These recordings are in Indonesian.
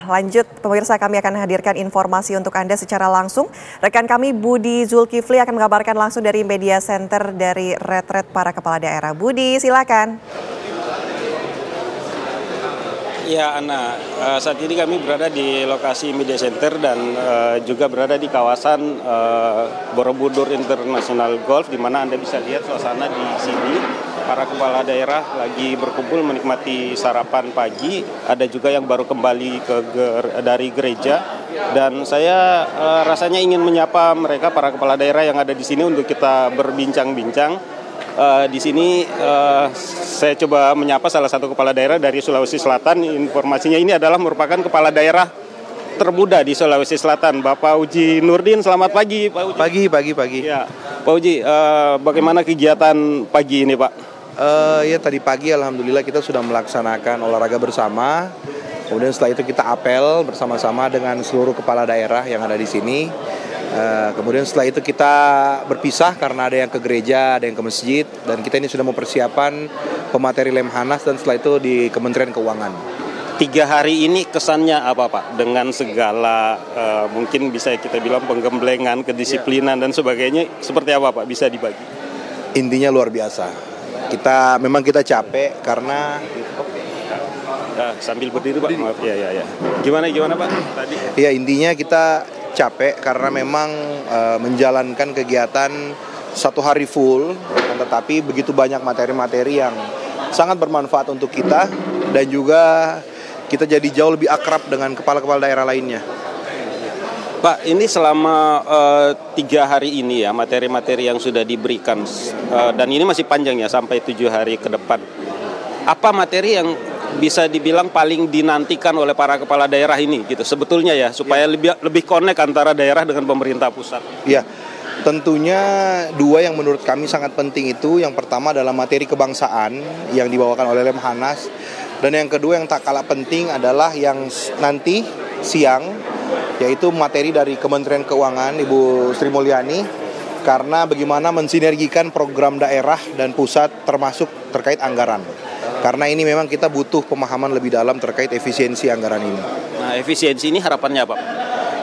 Lanjut, pemirsa, kami akan hadirkan informasi untuk Anda secara langsung. Rekan kami Budi Zulkifli akan mengabarkan langsung dari Media Center dari Retret para Kepala Daerah. Budi, silakan. Ya, Ana, saat ini kami berada di lokasi Media Center dan juga berada di kawasan Borobudur International Golf, di mana Anda bisa lihat suasana di sini. Para kepala daerah lagi berkumpul menikmati sarapan pagi. Ada juga yang baru kembali dari gereja. Dan saya rasanya ingin menyapa mereka, para kepala daerah yang ada di sini untuk kita berbincang-bincang. Di sini saya coba menyapa salah satu kepala daerah dari Sulawesi Selatan. Informasinya ini adalah merupakan kepala daerah termuda di Sulawesi Selatan, Bapak Uji Nurdin. Selamat pagi, Pak Uji. Pagi. Ya, Pak Uji, bagaimana kegiatan pagi ini, Pak? Ya tadi pagi alhamdulillah kita sudah melaksanakan olahraga bersama. Kemudian setelah itu kita apel bersama-sama dengan seluruh kepala daerah yang ada di sini. Kemudian setelah itu kita berpisah karena ada yang ke gereja, ada yang ke masjid, dan kita ini sudah mempersiapkan pemateri Lemhanas dan setelah itu di Kementerian Keuangan. 3 hari ini kesannya apa, Pak? Dengan segala mungkin bisa kita bilang penggemblengan, kedisiplinan dan sebagainya, seperti apa, Pak? Bisa dibagi? Intinya luar biasa. Memang kita capek karena sambil berdiri, Pak. Maaf, ya. Gimana Pak? Tadi? Ya, intinya kita capek karena memang menjalankan kegiatan 1 hari full, tetapi begitu banyak materi-materi yang sangat bermanfaat untuk kita dan juga kita jadi jauh lebih akrab dengan kepala-kepala daerah lainnya. Pak, ini selama 3 hari ini ya, materi-materi yang sudah diberikan, dan ini masih panjang ya, sampai 7 hari ke depan. Apa materi yang bisa dibilang paling dinantikan oleh para kepala daerah ini gitu sebetulnya ya, supaya lebih connect antara daerah dengan pemerintah pusat? Ya, tentunya 2 yang menurut kami sangat penting itu. Yang pertama adalah materi kebangsaan yang dibawakan oleh Lemhanas. Dan yang kedua yang tak kalah penting adalah yang nanti siang, yaitu materi dari Kementerian Keuangan Ibu Sri Mulyani, karena bagaimana mensinergikan program daerah dan pusat termasuk terkait anggaran. Karena ini memang kita butuh pemahaman lebih dalam terkait efisiensi anggaran ini. Nah, efisiensi ini harapannya apa?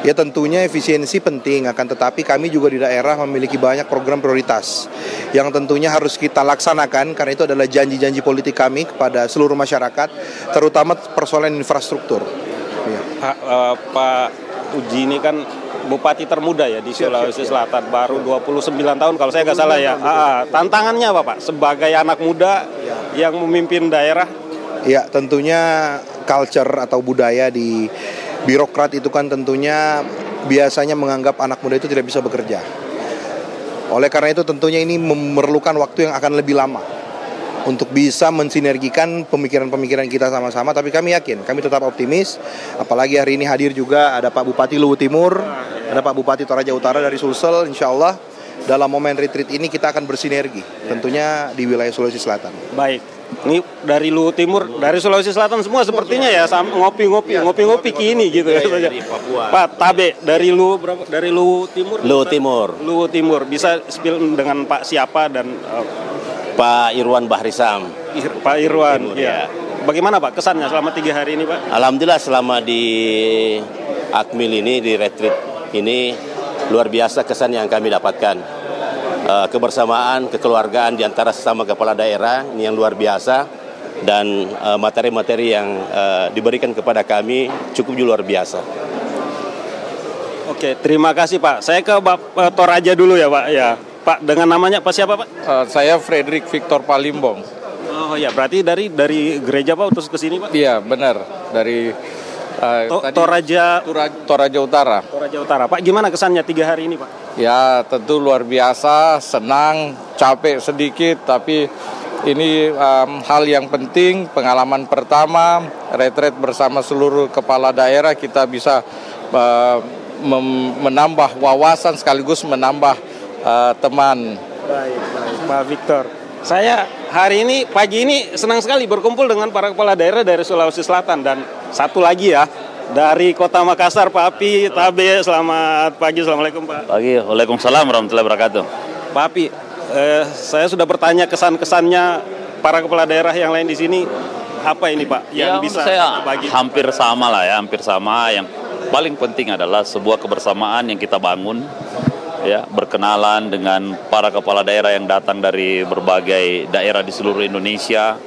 Ya tentunya efisiensi penting, akan tetapi kami juga di daerah memiliki banyak program prioritas yang tentunya harus kita laksanakan, karena itu adalah janji-janji politik kami kepada seluruh masyarakat, terutama persoalan infrastruktur. Ya. Pak Uji ini kan bupati termuda ya di Sulawesi Selatan, baru 29 tahun kalau saya nggak salah ya. Tantangannya apa, Pak, sebagai anak muda yang memimpin daerah? Ya, tentunya culture atau budaya di birokrat itu kan tentunya biasanya menganggap anak muda itu tidak bisa bekerja. Oleh karena itu tentunya ini memerlukan waktu yang akan lebih lama untuk bisa mensinergikan pemikiran-pemikiran kita sama-sama. Tapi kami yakin, kami tetap optimis. Apalagi hari ini hadir juga ada Pak Bupati Luwu Timur, ada Pak Bupati Toraja Utara dari Sulsel. Insya Allah dalam momen retreat ini kita akan bersinergi, tentunya di wilayah Sulawesi Selatan. Baik, ini dari Luwu Timur, dari Sulawesi Selatan semua sepertinya ya, ngopi-ngopi kini gitu ya. Dari Papua. Pak Tabe dari Luwu berapa? Dari Luwu Timur? Luwu Timur. Bisa spill dengan Pak siapa dan Pak Irwan Bahrisam. Pak Irwan, ya. Bagaimana Pak kesannya selama 3 hari ini, Pak? Alhamdulillah selama di Akmil ini, di retreat ini, luar biasa kesan yang kami dapatkan. Kebersamaan, kekeluargaan di antara sesama kepala daerah, ini yang luar biasa. Dan materi-materi yang diberikan kepada kami cukup luar biasa. Oke, terima kasih Pak. Saya ke Bapak Toraja dulu ya Pak. Ya. Pak, dengan namanya Pak siapa Pak? Saya Frederick Victor Palimbong. Oh ya, berarti dari gereja Pak terus ke sini Pak? Iya, benar. Dari Toraja Utara. Toraja Utara. Pak, gimana kesannya 3 hari ini Pak? Ya, tentu luar biasa, senang, capek sedikit, tapi ini hal yang penting, pengalaman pertama, retret bersama seluruh kepala daerah, kita bisa menambah wawasan sekaligus menambah teman. Baik, Pak Victor. Saya hari ini, pagi ini senang sekali berkumpul dengan para kepala daerah dari Sulawesi Selatan. Dan satu lagi ya, dari Kota Makassar, Pak Api Tabe. Selamat pagi, Assalamualaikum Pak. Pagi, Waalaikumsalam warahmatullahi wabarakatuh. Pak Api, saya sudah bertanya kesan-kesannya para kepala daerah yang lain di sini. apa ini Pak yang bisa saya bagi? hampir sama lah ya, hampir sama. Yang paling penting adalah sebuah kebersamaan yang kita bangun, ya, berkenalan dengan para kepala daerah yang datang dari berbagai daerah di seluruh Indonesia.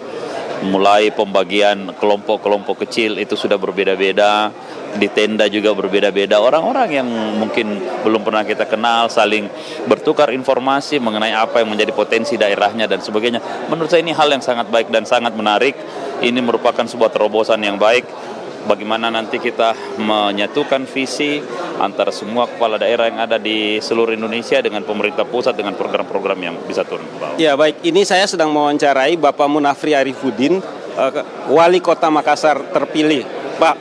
Mulai pembagian kelompok-kelompok kecil itu sudah berbeda-beda, di tenda juga berbeda-beda. Orang-orang yang mungkin belum pernah kita kenal saling bertukar informasi mengenai apa yang menjadi potensi daerahnya dan sebagainya. Menurut saya ini hal yang sangat baik dan sangat menarik. Ini merupakan sebuah terobosan yang baik. Bagaimana nanti kita menyatukan visi antara semua kepala daerah yang ada di seluruh Indonesia dengan pemerintah pusat dengan program-program yang bisa turun ke bawah. Ya baik, ini saya sedang mewawancarai Bapak Munafri Arifudin, Wali Kota Makassar terpilih. Pak,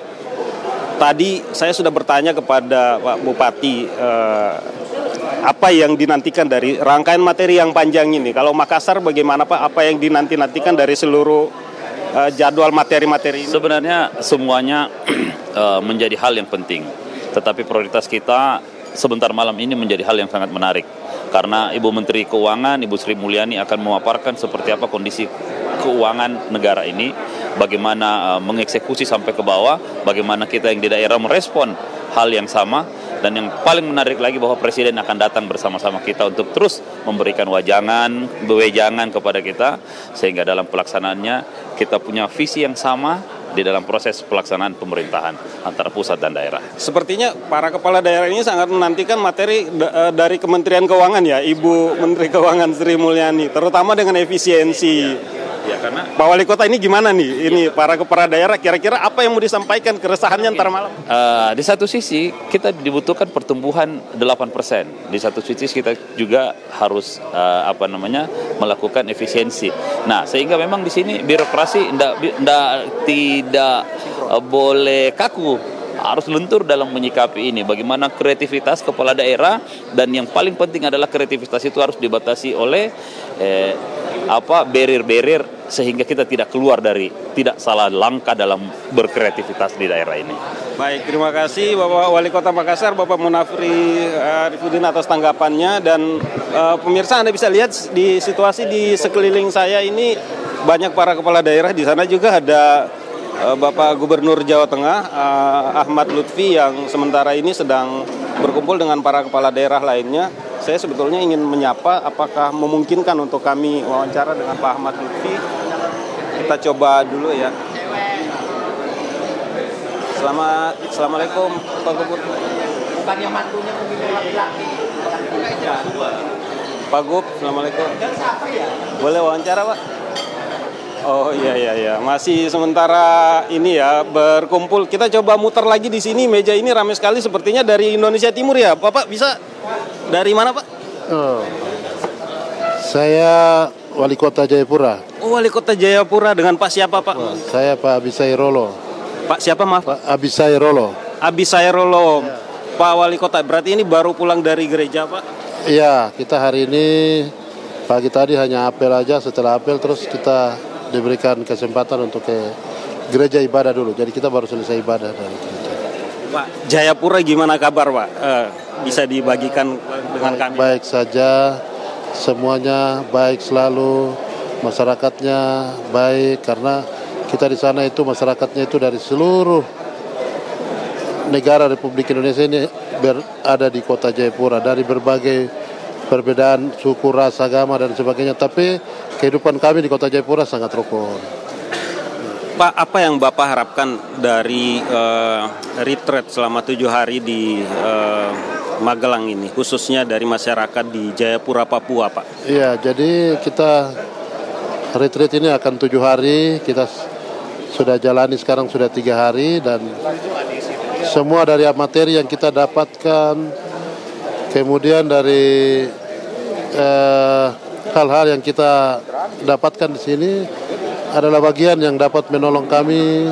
tadi saya sudah bertanya kepada Pak Bupati apa yang dinantikan dari rangkaian materi yang panjang ini. Kalau Makassar bagaimana Pak, apa yang dinantikan dari seluruh jadwal materi-materi ini? Sebenarnya semuanya menjadi hal yang penting. Tetapi prioritas kita sebentar malam ini menjadi hal yang sangat menarik. Karena Ibu Menteri Keuangan, Ibu Sri Mulyani akan memaparkan seperti apa kondisi keuangan negara ini, bagaimana mengeksekusi sampai ke bawah, bagaimana kita yang di daerah merespon hal yang sama. Dan yang paling menarik lagi bahwa Presiden akan datang bersama-sama kita untuk terus memberikan wejangan kepada kita, sehingga dalam pelaksanaannya kita punya visi yang sama di dalam proses pelaksanaan pemerintahan antara pusat dan daerah. Sepertinya para kepala daerah ini sangat menantikan materi dari Kementerian Keuangan ya, Ibu Menteri Keuangan Sri Mulyani, terutama dengan efisiensi. Ya, karena Pak Wali Kota ini gimana nih? Ini para kepala daerah kira-kira apa yang mau disampaikan keresahannya ntar malam? Di satu sisi kita dibutuhkan pertumbuhan 8%. Di satu sisi kita juga harus melakukan efisiensi. Nah, sehingga memang di sini birokrasi tidak boleh kaku, harus lentur dalam menyikapi ini. Bagaimana kreativitas kepala daerah, dan yang paling penting adalah kreativitas itu harus dibatasi oleh barrier-barrier sehingga kita tidak salah langkah dalam berkreativitas di daerah ini. Baik, terima kasih Bapak Wali Kota Makassar, Bapak Munafri Arifudin atas tanggapannya. Dan pemirsa, Anda bisa lihat di situasi di sekeliling saya ini banyak para kepala daerah. Di sana juga ada Bapak Gubernur Jawa Tengah Ahmad Lutfi yang sementara ini sedang berkumpul dengan para kepala daerah lainnya. Saya sebetulnya ingin menyapa, apakah memungkinkan untuk kami wawancara dengan Pak Ahmad Lutfi? Kita coba dulu ya. Assalamualaikum Pak Gubernur. Bukannya mantunya mungkin laki-laki. Pak Gub, assalamualaikum. Boleh wawancara Pak? Oh iya, masih sementara ini ya berkumpul. Kita coba muter lagi di sini, meja ini ramai sekali, sepertinya dari Indonesia Timur ya. Bapak bisa dari mana Pak? Saya Wali Kota Jayapura. Oh, Wali Kota Jayapura, dengan Pak siapa Pak? Saya Pak Abisai Rolo. Pak siapa maaf? Pak Abisai Rolo. Abisai Rolo. Ya. Pak Wali Kota, berarti ini baru pulang dari gereja Pak? Iya, kita hari ini pagi tadi hanya apel aja, setelah apel terus kita diberikan kesempatan untuk ke gereja ibadah dulu. Jadi kita baru selesai ibadah dari gereja. Pak, Jayapura gimana kabar Pak? Bisa dibagikan dengan kami? Baik saja, semuanya baik selalu, masyarakatnya baik, karena kita di sana itu masyarakatnya itu dari seluruh negara Republik Indonesia ini berada di Kota Jayapura, dari berbagai perbedaan suku, ras, agama dan sebagainya, tapi kehidupan kami di Kota Jayapura sangat rukun. Pak, apa yang Bapak harapkan dari retreat selama 7 hari di Magelang ini, khususnya dari masyarakat di Jayapura, Papua, Pak? Iya, jadi kita retreat ini akan 7 hari, kita sudah jalani sekarang sudah 3 hari, dan semua dari materi yang kita dapatkan, kemudian dari hal-hal yang kita dapatkan di sini adalah bagian yang dapat menolong kami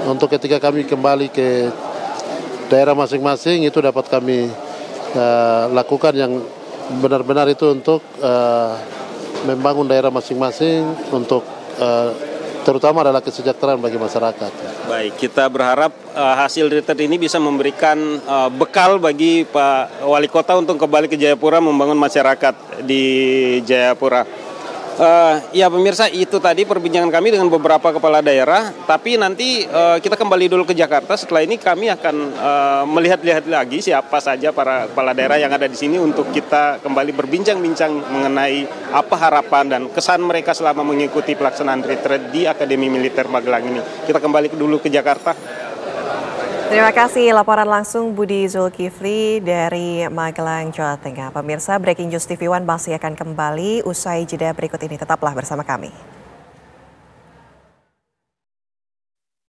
untuk ketika kami kembali ke daerah masing-masing, itu dapat kami lakukan yang benar-benar itu untuk membangun daerah masing-masing, untuk terutama adalah kesejahteraan bagi masyarakat. Baik, kita berharap hasil retreat ini bisa memberikan bekal bagi Pak Wali Kota untuk kembali ke Jayapura, membangun masyarakat di Jayapura. Ya pemirsa, itu tadi perbincangan kami dengan beberapa kepala daerah. Tapi nanti kita kembali dulu ke Jakarta. Setelah ini kami akan melihat-lihat lagi siapa saja para kepala daerah yang ada di sini untuk kita kembali berbincang-bincang mengenai apa harapan dan kesan mereka selama mengikuti pelaksanaan retret di Akademi Militer Magelang ini. Kita kembali dulu ke Jakarta. Terima kasih laporan langsung Budi Zulkifli dari Magelang, Jawa Tengah. Pemirsa, Breaking News TV One masih akan kembali usai jeda berikut ini. Tetaplah bersama kami.